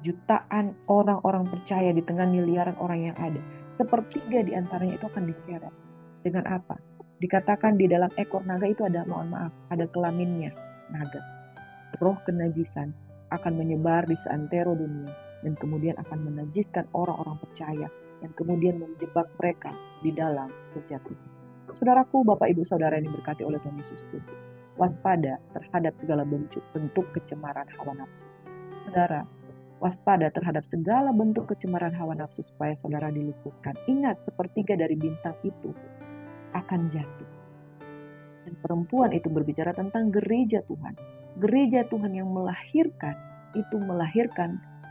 jutaan orang-orang percaya di tengah miliaran orang yang ada. Sepertiga di antaranya itu akan diseret. Dengan apa? Dikatakan di dalam ekor naga itu ada, mohon maaf, ada kelaminnya naga. Roh kenajisan akan menyebar di seantero dunia dan kemudian akan menajiskan orang-orang percaya yang kemudian menjebak mereka di dalam kejatuhan. Saudaraku, Bapak Ibu Saudara yang diberkati oleh Tuhan Yesus Kristus, waspada terhadap segala bentuk kecemaran hawa nafsu. Saudara, waspada terhadap segala bentuk kecemaran hawa nafsu supaya saudara diluputkan. Ingat, sepertiga dari bintang itu akan jatuh. Dan perempuan itu berbicara tentang gereja Tuhan. Gereja Tuhan yang melahirkan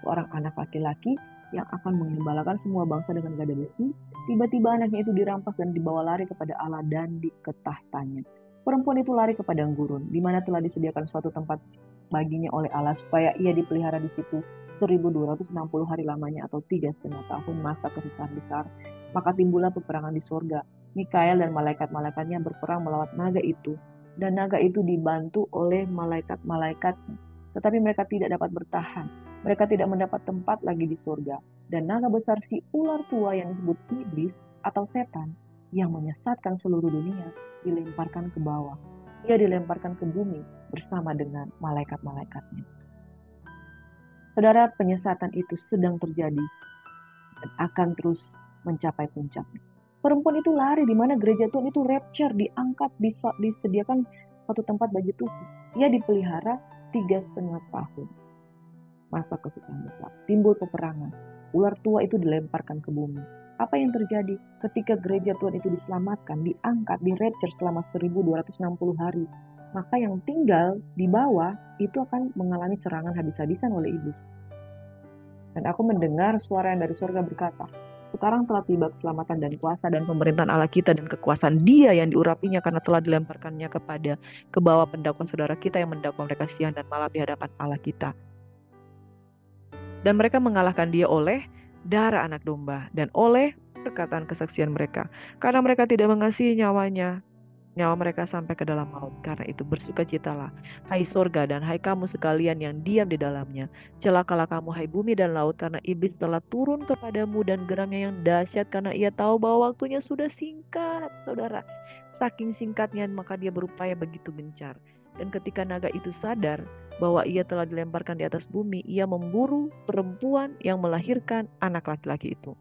seorang anak laki-laki yang akan mengembalakan semua bangsa dengan gada besi. Tiba-tiba anaknya itu dirampas dan dibawa lari kepada Allah dan diketahtanya. Perempuan itu lari ke padang gurun, di mana telah disediakan suatu tempat baginya oleh Allah supaya ia dipelihara di situ 1260 hari lamanya atau 3,5 tahun masa kesusahan besar. Maka timbullah peperangan di sorga. Mikael dan malaikat-malaikatnya berperang melawan naga itu, dan naga itu dibantu oleh malaikat-malaikat, tetapi mereka tidak dapat bertahan. Mereka tidak mendapat tempat lagi di sorga. Dan naga besar, si ular tua yang disebut iblis atau setan, yang menyesatkan seluruh dunia, dilemparkan ke bawah. Ia dilemparkan ke bumi bersama dengan malaikat-malaikatnya. Saudara, penyesatan itu sedang terjadi dan akan terus mencapai puncaknya. Perempuan itu lari di mana gereja Tuhan itu rapture, diangkat, disediakan satu tempat bagi Tuhan. Ia dipelihara 3,5 tahun. Masa kesusahan besar. Timbul peperangan. Ular tua itu dilemparkan ke bumi. Apa yang terjadi ketika gereja Tuhan itu diselamatkan, diangkat, di rapture selama 1260 hari? maka yang tinggal di bawah itu akan mengalami serangan habis-habisan oleh iblis. Dan aku mendengar suara yang dari surga berkata, sekarang telah tiba keselamatan dan kuasa dan pemerintahan Allah kita dan kekuasaan Dia yang diurapinya karena telah dilemparkannya ke bawah pendakwaan saudara kita yang mendakwa mereka siang dan malam di hadapan Allah kita. Dan mereka mengalahkan Dia oleh darah anak domba dan oleh perkataan kesaksian mereka, karena mereka tidak mengasihi nyawa mereka sampai ke dalam maut. Karena itu bersukacitalah, hai sorga, dan hai kamu sekalian yang diam di dalamnya. Celakalah kamu, hai bumi dan laut, karena iblis telah turun kepadamu dan geramnya yang dahsyat, karena ia tahu bahwa waktunya sudah singkat, saudara. Saking singkatnya, maka dia berupaya begitu gencar. Dan ketika naga itu sadar bahwa ia telah dilemparkan di atas bumi, ia memburu perempuan yang melahirkan anak laki-laki itu.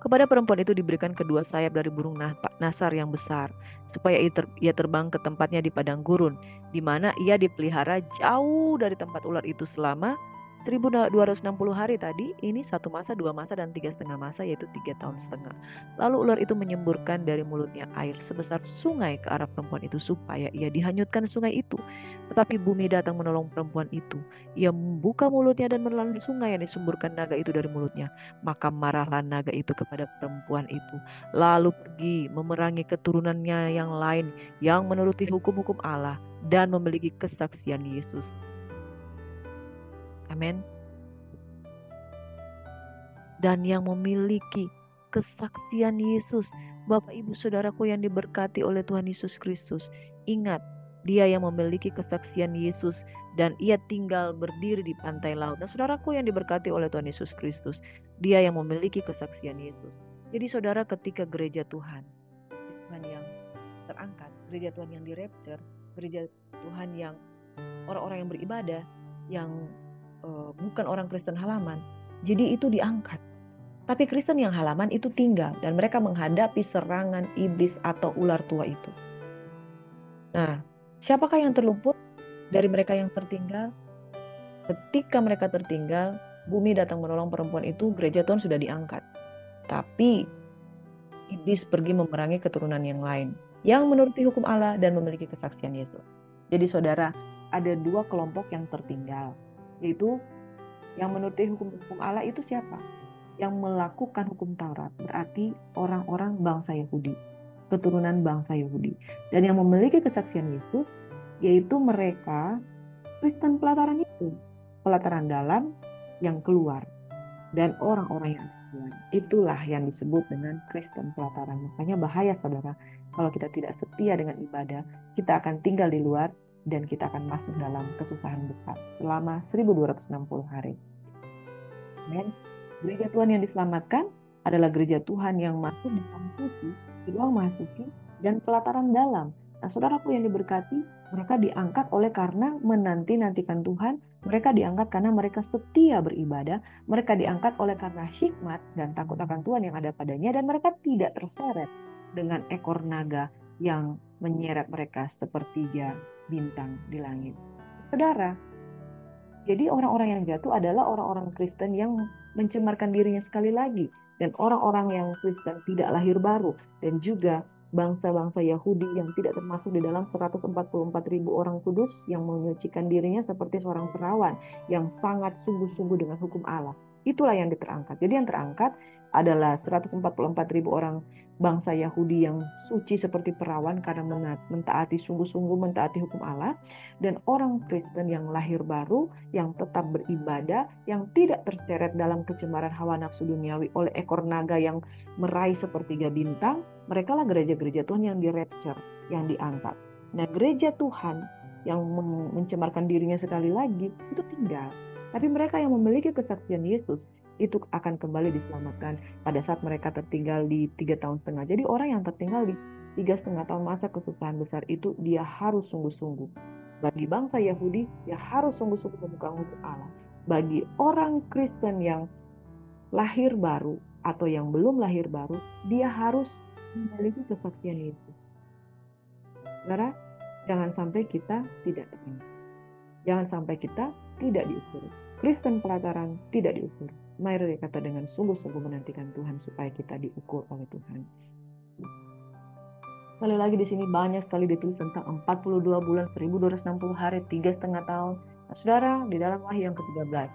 Kepada perempuan itu diberikan kedua sayap dari burung nasar yang besar, supaya ia terbang ke tempatnya di padang gurun, di mana ia dipelihara jauh dari tempat ular itu selama 1260 hari tadi. Ini 1 masa, 2 masa, dan 3,5 masa, yaitu 3 tahun setengah. Lalu ular itu menyemburkan dari mulutnya air sebesar sungai ke arah perempuan itu, supaya ia dihanyutkan sungai itu. Tetapi bumi datang menolong perempuan itu. Ia membuka mulutnya dan menelan sungai yang disumburkan naga itu dari mulutnya. Maka marahlah naga itu kepada perempuan itu, lalu pergi memerangi keturunannya yang lain yang menuruti hukum-hukum Allah dan memiliki kesaksian Yesus. Amin. Dan yang memiliki kesaksian Yesus. Bapak Ibu Saudaraku yang diberkati oleh Tuhan Yesus Kristus, ingat, dia yang memiliki kesaksian Yesus dan ia tinggal berdiri di pantai laut. Nah, saudaraku yang diberkati oleh Tuhan Yesus Kristus, dia yang memiliki kesaksian Yesus. Jadi saudara, ketika gereja Tuhan yang terangkat, gereja Tuhan yang dirapture, gereja Tuhan yang orang-orang yang beribadah, yang bukan orang Kristen halaman, jadi itu diangkat. Tapi Kristen yang halaman itu tinggal dan mereka menghadapi serangan iblis atau ular tua itu. Nah, siapakah yang terluput dari mereka yang tertinggal? Ketika mereka tertinggal, bumi datang menolong perempuan itu, gereja Tuhan sudah diangkat. Tapi iblis pergi memerangi keturunan yang lain yang menuruti hukum Allah dan memiliki kesaksian Yesus. Jadi saudara, ada 2 kelompok yang tertinggal, yaitu yang menuruti hukum Allah itu siapa? Yang melakukan hukum Taurat, berarti orang-orang bangsa Yahudi, keturunan bangsa Yahudi. Dan yang memiliki kesaksian Yesus, yaitu mereka Kristen pelataran itu, pelataran dalam yang keluar, dan orang-orang yang keluar. Itulah yang disebut dengan Kristen pelataran. Makanya bahaya saudara, kalau kita tidak setia dengan ibadah, kita akan tinggal di luar dan kita akan masuk dalam kesusahan besar selama 1260 hari. Dan gereja Tuhan yang diselamatkan adalah gereja Tuhan yang masuk dalam suci, di ruang maha suci, dan pelataran dalam. Nah, saudaraku yang diberkati, mereka diangkat oleh karena menanti-nantikan Tuhan, mereka diangkat karena mereka setia beribadah, mereka diangkat oleh karena hikmat dan takut akan Tuhan yang ada padanya, dan mereka tidak terseret dengan ekor naga yang menyeret mereka sepertiga bintang di langit. Saudara, jadi orang-orang yang jatuh adalah orang-orang Kristen yang mencemarkan dirinya sekali lagi. Dan orang-orang yang Kristen tidak lahir baru. Dan juga bangsa-bangsa Yahudi yang tidak termasuk di dalam 144.000 orang kudus yang menyucikan dirinya seperti seorang perawan yang sangat sungguh-sungguh dengan hukum Allah. Itulah yang terangkat. Jadi yang terangkat adalah 144.000 orang bangsa Yahudi yang suci seperti perawan karena mentaati sungguh-sungguh mentaati hukum Allah, dan orang Kristen yang lahir baru yang tetap beribadah, yang tidak terseret dalam kecemaran hawa nafsu duniawi oleh ekor naga yang meraih sepertiga bintang. Mereka lah gereja-gereja Tuhan yang di-rapture, yang diangkat. Nah, gereja Tuhan yang mencemarkan dirinya sekali lagi itu tinggal. Tapi mereka yang memiliki kesaksian Yesus itu akan kembali diselamatkan pada saat mereka tertinggal di 3,5 tahun. Jadi orang yang tertinggal di 3,5 tahun masa kesusahan besar itu, dia harus sungguh-sungguh. Bagi bangsa Yahudi, dia harus sungguh-sungguh memegang hukum Allah. Bagi orang Kristen yang lahir baru atau yang belum lahir baru, dia harus memiliki kesaksian Yesus. Saudara, jangan sampai kita tidak terima. Jangan sampai kita tidak diukur. Kristen pelataran tidak diukur. Mari kata dengan sungguh-sungguh menantikan Tuhan supaya kita diukur oleh Tuhan. Sekali lagi di sini banyak sekali ditulis tentang 42 bulan, 1260 hari, 3,5 tahun. Nah, saudara, di dalam Wahyu yang ke-13,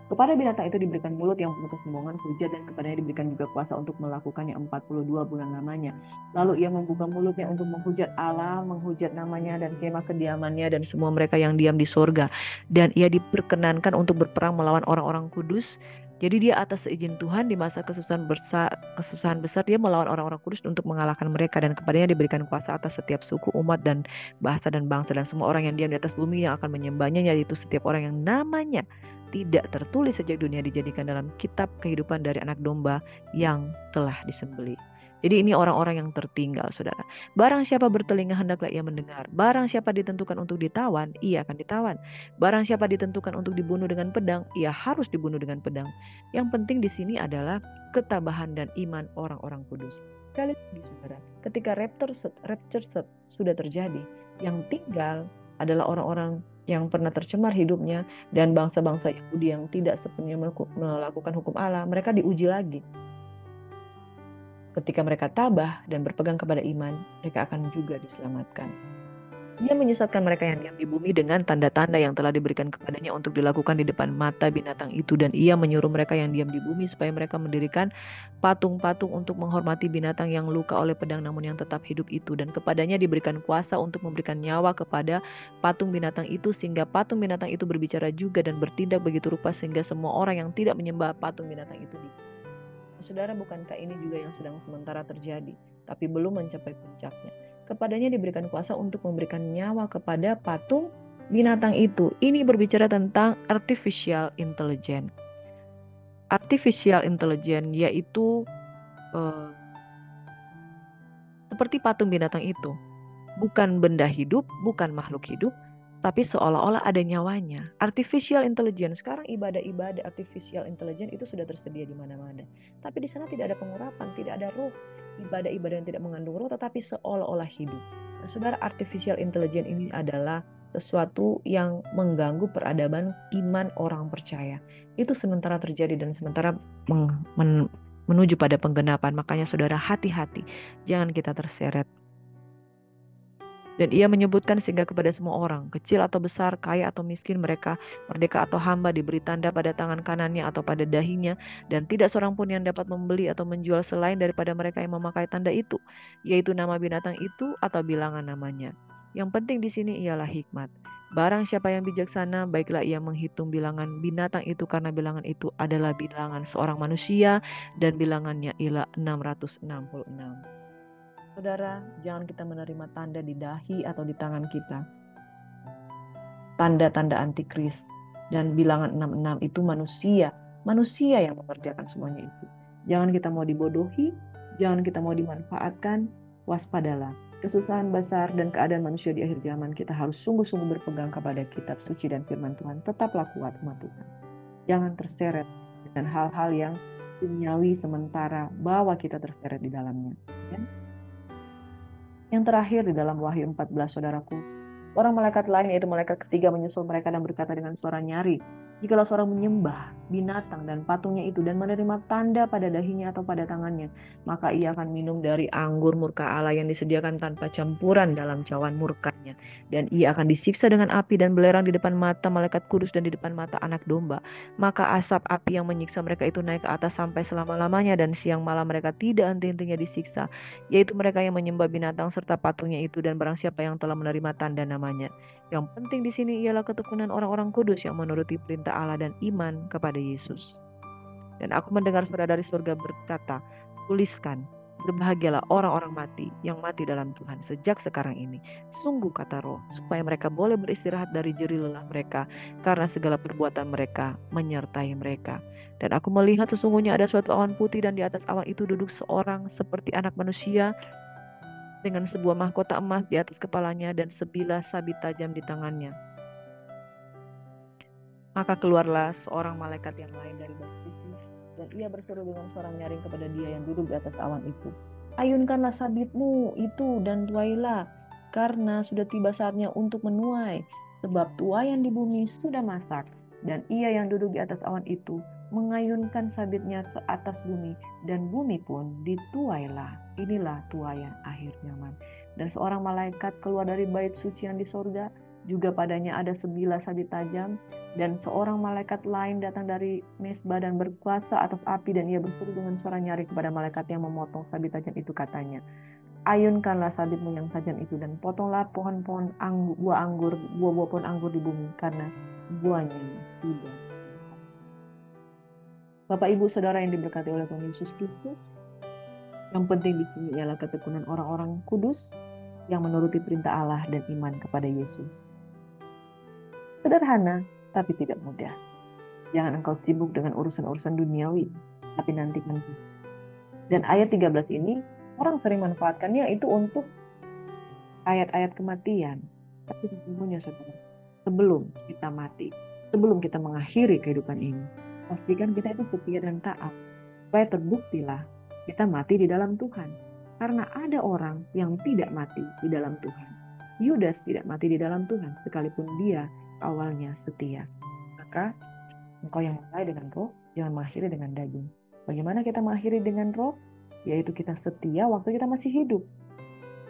kepada binatang itu diberikan mulut yang penuh kesombongan, hujat, dan kepadanya diberikan juga kuasa untuk melakukannya 42 bulan lamanya. Lalu ia membuka mulutnya untuk menghujat Allah, menghujat namanya dan kemah kediamannya dan semua mereka yang diam di sorga. Dan ia diperkenankan untuk berperang melawan orang-orang kudus. Jadi dia atas seizin Tuhan di masa kesusahan besar dia melawan orang-orang kudus untuk mengalahkan mereka, dan kepadanya diberikan kuasa atas setiap suku, umat, dan bahasa dan bangsa, dan semua orang yang diam di atas bumi yang akan menyembahnya, yaitu setiap orang yang namanya tidak tertulis sejak dunia dijadikan dalam kitab kehidupan dari anak domba yang telah disembelih. Jadi ini orang-orang yang tertinggal, saudara. Barang siapa bertelinga hendaklah ia mendengar. Barang siapa ditentukan untuk ditawan, ia akan ditawan. Barang siapa ditentukan untuk dibunuh dengan pedang, ia harus dibunuh dengan pedang. Yang penting di sini adalah ketabahan dan iman orang-orang kudus. Sekali lagi, saudara, ketika rapture sudah terjadi, yang tinggal adalah orang-orang yang pernah tercemar hidupnya dan bangsa-bangsa Yahudi yang tidak sepenuhnya melakukan hukum Allah. Mereka diuji lagi. Ketika mereka tabah dan berpegang kepada iman, mereka akan juga diselamatkan. Dia menyesatkan mereka yang diam di bumi dengan tanda-tanda yang telah diberikan kepadanya untuk dilakukan di depan mata binatang itu, dan ia menyuruh mereka yang diam di bumi supaya mereka mendirikan patung-patung untuk menghormati binatang yang luka oleh pedang namun yang tetap hidup itu, dan kepadanya diberikan kuasa untuk memberikan nyawa kepada patung binatang itu, sehingga patung binatang itu berbicara juga dan bertindak begitu rupa sehingga semua orang yang tidak menyembah patung binatang itu Saudara, bukankah ini juga yang sedang sementara terjadi, tapi belum mencapai puncaknya? Kepadanya diberikan kuasa untuk memberikan nyawa kepada patung binatang itu. Ini berbicara tentang artificial intelligence. Artificial intelligence yaitu seperti patung binatang itu. Bukan benda hidup, bukan makhluk hidup, tapi seolah-olah ada nyawanya. Artificial intelligence, sekarang ibadah-ibadah artificial intelligence itu sudah tersedia di mana-mana. Tapi di sana tidak ada pengurapan, tidak ada roh. Ibadah-ibadah yang tidak mengandung roh, tetapi seolah-olah hidup. Nah, saudara, artificial intelligence ini adalah sesuatu yang mengganggu peradaban iman orang percaya. Itu sementara terjadi dan sementara menuju pada penggenapan. Makanya saudara, hati-hati, jangan kita terseret. Dan ia menyebutkan sehingga kepada semua orang, kecil atau besar, kaya atau miskin, mereka merdeka atau hamba, diberi tanda pada tangan kanannya atau pada dahinya, dan tidak seorang pun yang dapat membeli atau menjual selain daripada mereka yang memakai tanda itu, yaitu nama binatang itu atau bilangan namanya. Yang penting di sini ialah hikmat. Barang siapa yang bijaksana, baiklah ia menghitung bilangan binatang itu, karena bilangan itu adalah bilangan seorang manusia, dan bilangannya ialah 666. Saudara, jangan kita menerima tanda di dahi atau di tangan kita. Tanda-tanda antikris dan bilangan 66 itu manusia yang mengerjakan semuanya itu. Jangan kita mau dibodohi, jangan kita mau dimanfaatkan, waspadalah. Kesusahan besar dan keadaan manusia di akhir zaman, kita harus sungguh-sungguh berpegang kepada kitab suci dan firman Tuhan. Tetaplah kuat umat Tuhan. Jangan terseret dengan hal-hal yang duniawi sementara, bahwa kita terseret di dalamnya. Ya? Yang terakhir di dalam Wahyu 14, saudaraku, orang malaikat lain yaitu malaikat ketiga menyusul mereka dan berkata dengan suara nyaring, jikalau seorang menyembah binatang dan patungnya itu dan menerima tanda pada dahinya atau pada tangannya, maka ia akan minum dari anggur murka Allah yang disediakan tanpa campuran dalam cawan murkanya, dan ia akan disiksa dengan api dan belerang di depan mata malaikat kudus dan di depan mata anak domba. Maka asap api yang menyiksa mereka itu naik ke atas sampai selama-lamanya, dan siang malam mereka tidak henti-hentinya disiksa, yaitu mereka yang menyembah binatang serta patungnya itu, dan barang siapa yang telah menerima tanda namanya. Yang penting di sini ialah ketekunan orang-orang kudus yang menuruti perintah Allah dan iman kepada Yesus. Dan aku mendengar suara dari surga berkata, tuliskan, berbahagialah orang-orang mati yang mati dalam Tuhan sejak sekarang ini. Sungguh, kata Roh, supaya mereka boleh beristirahat dari jerih lelah mereka, karena segala perbuatan mereka menyertai mereka. Dan aku melihat sesungguhnya ada suatu awan putih, dan di atas awan itu duduk seorang seperti anak manusia, dengan sebuah mahkota emas di atas kepalanya dan sebilah sabit tajam di tangannya. Maka keluarlah seorang malaikat yang lain dari bait suci, dan ia berseru dengan suara nyaring kepada dia yang duduk di atas awan itu, ayunkanlah sabitmu itu dan tuailah, karena sudah tiba saatnya untuk menuai, sebab tuaian di bumi sudah masak. Dan ia yang duduk di atas awan itu mengayunkan sabitnya ke atas bumi, dan bumi pun dituailah. Inilah tuaian akhir zaman. Dan seorang malaikat keluar dari bait suci yang di sorga, juga padanya ada sebilah sabit tajam, dan seorang malaikat lain datang dari mesbah dan berkuasa atas api, dan ia berseru dengan suara nyaring kepada malaikat yang memotong sabit tajam itu, katanya, ayunkanlah sabitmu yang tajam itu, dan potonglah pohon-pohon buah-buah pohon anggur di bumi, karena buahnya sudah. Bapak, Ibu, Saudara yang diberkati oleh Tuhan Yesus Kristus, yang penting di sini ialah ketekunan orang-orang kudus yang menuruti perintah Allah dan iman kepada Yesus. Sederhana, tapi tidak mudah. Jangan engkau sibuk dengan urusan-urusan duniawi, tapi nantikan. Dan ayat 13 ini, orang sering manfaatkannya itu untuk ayat-ayat kematian. Tapi sesungguhnya, saudara, sebelum kita mati, sebelum kita mengakhiri kehidupan ini, pastikan kita itu setia dan taat. Supaya terbuktilah kita mati di dalam Tuhan. Karena ada orang yang tidak mati di dalam Tuhan. Yudas tidak mati di dalam Tuhan, sekalipun dia awalnya setia. Maka engkau yang mulai dengan roh, jangan mengakhiri dengan daging. Bagaimana kita mengakhiri dengan roh? Yaitu kita setia waktu kita masih hidup.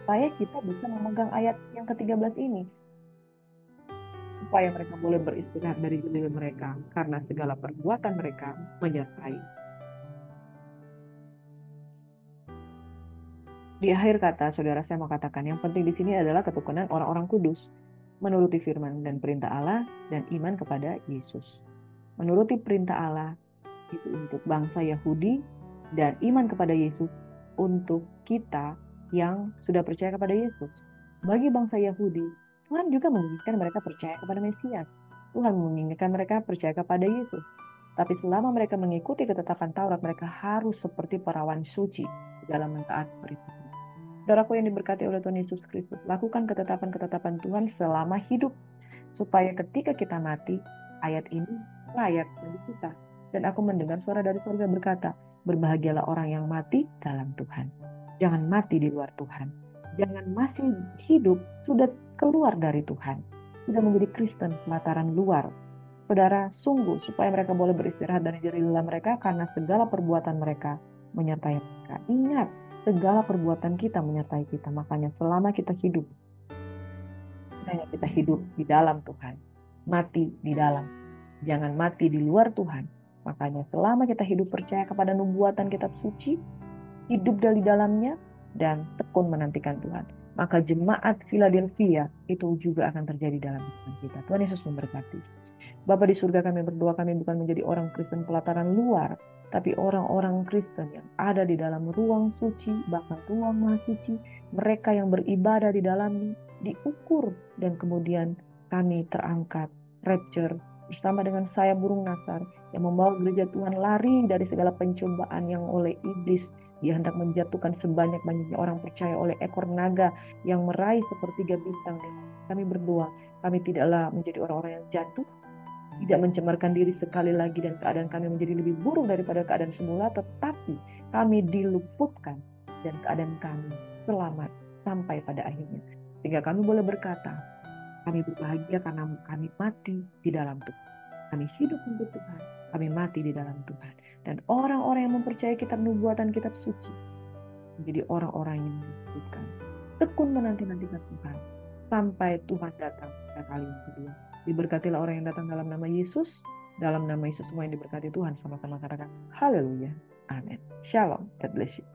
Supaya kita bisa memegang ayat yang ke-13 ini. Supaya mereka boleh beristirahat dari jelil mereka, karena segala perbuatan mereka menyertai. Di akhir kata, saudara, saya mau katakan yang penting di sini adalah ketekunan orang-orang kudus, menuruti firman dan perintah Allah dan iman kepada Yesus. Menuruti perintah Allah itu untuk bangsa Yahudi, dan iman kepada Yesus untuk kita yang sudah percaya kepada Yesus. Bagi bangsa Yahudi, Tuhan juga menginginkan mereka percaya kepada Mesias. Tuhan menginginkan mereka percaya kepada Yesus. Tapi selama mereka mengikuti ketetapan Taurat, mereka harus seperti perawan suci dalam mentaati perintah. Saudaraku yang diberkati oleh Tuhan Yesus Kristus, lakukan ketetapan-ketetapan Tuhan selama hidup, supaya ketika kita mati, ayat ini layak bagi kita. Dan aku mendengar suara dari surga berkata, berbahagialah orang yang mati dalam Tuhan. Jangan mati di luar Tuhan. Jangan masih hidup sudah keluar dari Tuhan, sudah menjadi Kristen pelataran luar. Saudara, sungguh supaya mereka boleh beristirahat dari jerih lelah mereka, karena segala perbuatan mereka menyertai mereka. Ingat, segala perbuatan kita menyertai kita. Makanya selama kita hidup, hanya kita hidup di dalam Tuhan, mati di dalam. Jangan mati di luar Tuhan. Makanya selama kita hidup percaya kepada nubuatan kitab suci, hidup dari dalamnya, dan tekun menantikan Tuhan, maka jemaat Philadelphia itu juga akan terjadi dalam hidup kita. Tuhan Yesus memberkati. Bapa di surga, kami berdoa, kami bukan menjadi orang Kristen pelataran luar, tapi orang-orang Kristen yang ada di dalam ruang suci, bahkan ruang maha suci, mereka yang beribadah di dalamnya, diukur, dan kemudian kami terangkat, rapture, bersama dengan sayap burung nasar, yang membawa gereja Tuhan lari dari segala pencobaan yang oleh iblis. Dia hendak menjatuhkan sebanyak-banyaknya orang percaya oleh ekor naga yang meraih sepertiga bintang. Kami berdoa, kami tidaklah menjadi orang-orang yang jatuh, tidak mencemarkan diri sekali lagi, dan keadaan kami menjadi lebih buruk daripada keadaan semula, tetapi kami diluputkan dan keadaan kami selamat sampai pada akhirnya. Sehingga kami boleh berkata, kami berbahagia karena kami mati di dalam Tuhan. Kami hidup untuk Tuhan, kami mati di dalam Tuhan. Dan orang-orang yang mempercayai kitab nubuatan, kitab suci, menjadi orang-orang yang disebutkan tekun menanti-nantikan Tuhan sampai Tuhan datang pada kali yang kedua. Diberkatilah orang yang datang dalam nama Yesus. Dalam nama Yesus semua yang diberkati Tuhan sama-sama katakan haleluya. Amin. Shalom. God bless you.